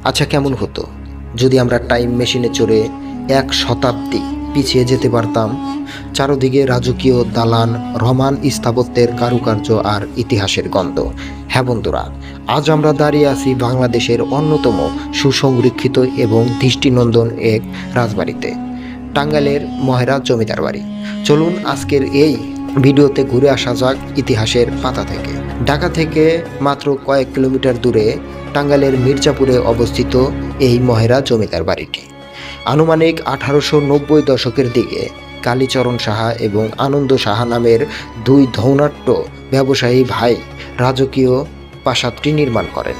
আচ্ছা, কেমন হতো যদি আমরা টাইম মেশিনে চড়ে 1 শতাব্দী পিছিয়ে যেতে পারতাম? চারদিকে রাজকীয় দালান, রোমান স্থাপত্যের কারুকার্য আর ইতিহাসের গন্ধ। হ্যাঁ বন্ধুরা, আজ আমরা দাঁড়িয়ে আছি বাংলাদেশের অন্যতম সুসংরক্ষিত এবং দৃষ্টিনন্দন এক রাজবাড়িতে, টাঙ্গাইলের মহেরা জমিদার বাড়ি। চলুন আজকের এই ভিডিওতে ঘুরে আসা যাক ইতিহাসের পাতা থেকে। ঢাকা থেকে মাত্র কয়েক কিলোমিটার দূরে টাঙ্গাইলের মির্জাপুরে অবস্থিত এই মহেরা জমিদার বাড়িটি আনুমানিক 1890 দশকের দিকে কালীচরণ সাহা এবং আনন্দ সাহা নামের দুই ধৌনাট্য ব্যবসায়ী ভাই রাজকীয় প্রাসাদটি নির্মাণ করেন।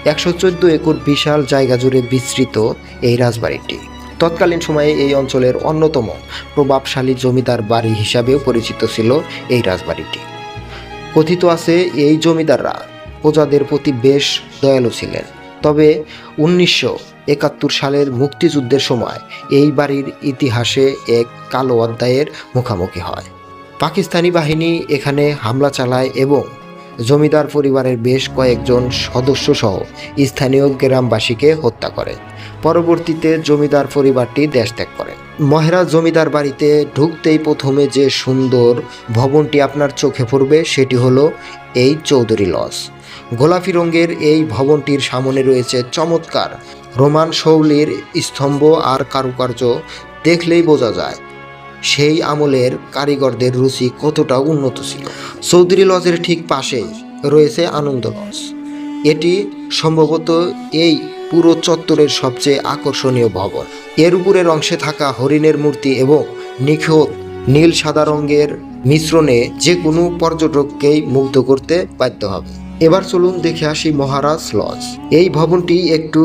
114 একর বিশাল জায়গা জুড়ে বিস্তৃত এই রাজবাড়িটি তৎকালীন সময়ে এই অঞ্চলের অন্যতম প্রভাবশালী জমিদার বাড়ি হিসাবেও পরিচিত ছিল এই রাজবাড়িটি। কথিত আছে এই জমিদাররা প্রজাদের প্রতি বেশ দয়ালু ছিলেন। তবে 1971 সালের মুক্তিযুদ্ধের সময় এই বাড়ির ইতিহাসে এক কালো অধ্যায়ের মুখোমুখি হয়। পাকিস্তানি বাহিনী এখানে হামলা চালায় এবং জমিদার পরিবারের বেশ কয়েকজন সদস্য সহ স্থানীয় গ্রামবাসীকে হত্যা করে। পরবর্তীতে জমিদার পরিবারটি দেশ ত্যাগ করে। মহেরা জমিদার বাড়িতে ঢুকতেই প্রথমে যে সুন্দর ভবনটি আপনার চোখে পড়বে সেটি হলো এই চৌধুরী লজ। গোলাপি রঙের এই ভবনটির সামনে রয়েছে চমৎকার রোমান শৈলীর স্তম্ভ আর কারুকার্য। দেখলেই বোঝা যায় সেই আমলের কারিগরদের রুচি কতটা উন্নত ছিল। চৌধুরী লজের ঠিক পাশেই রয়েছে আনন্দ লজ। এটি সম্ভবত এই পুরো চত্বরের সবচেয়ে আকর্ষণীয় ভবন। এর উপরের অংশে থাকা হরিণের মূর্তি এবং নিখুঁত নীল সাদা রঙের মিশ্রণে যে কোনো পর্যটককেই মুগ্ধ করতে বাধ্য হবে। এবার চলুন দেখে আসি মহারাজ লজ। এই ভবনটি একটু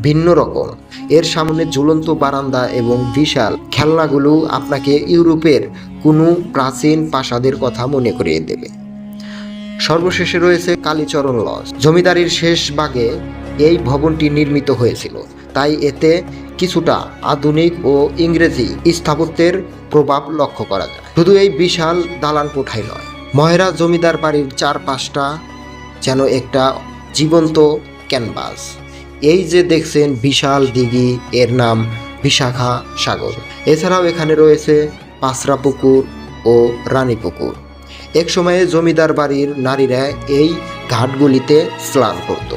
ভিন্ন রকম। এর সামনে ঝুলন্ত বারান্দা এবং বিশাল খেলনাগুলো আপনাকে ইউরোপের কোনো প্রাচীন প্রাসাদের কথা মনে করিয়ে দেবে। সর্বশেষে রয়েছে কালীচরণ লজ। জমিদারির শেষ ভাগে এই ভবনটি নির্মিত হয়েছিল, তাই এতে কিছুটা আধুনিক ও ইংরেজি স্থাপত্যের প্রভাব লক্ষ্য করা যায়। শুধু এই বিশাল দালান কোঠাই নয়, মহেরা জমিদার বাড়ির চারপাশটা যেন একটা জীবন্ত ক্যানভাস। এই যে দেখছেন বিশাল দিঘি, এর নাম বিশাখা সাগর। এছাড়াও এখানে রয়েছে পাঁচরা পুকুর ও রানী পুকুর। এক সময়ে জমিদার বাড়ির নারীরা এই ঘাটগুলিতে স্নান করত।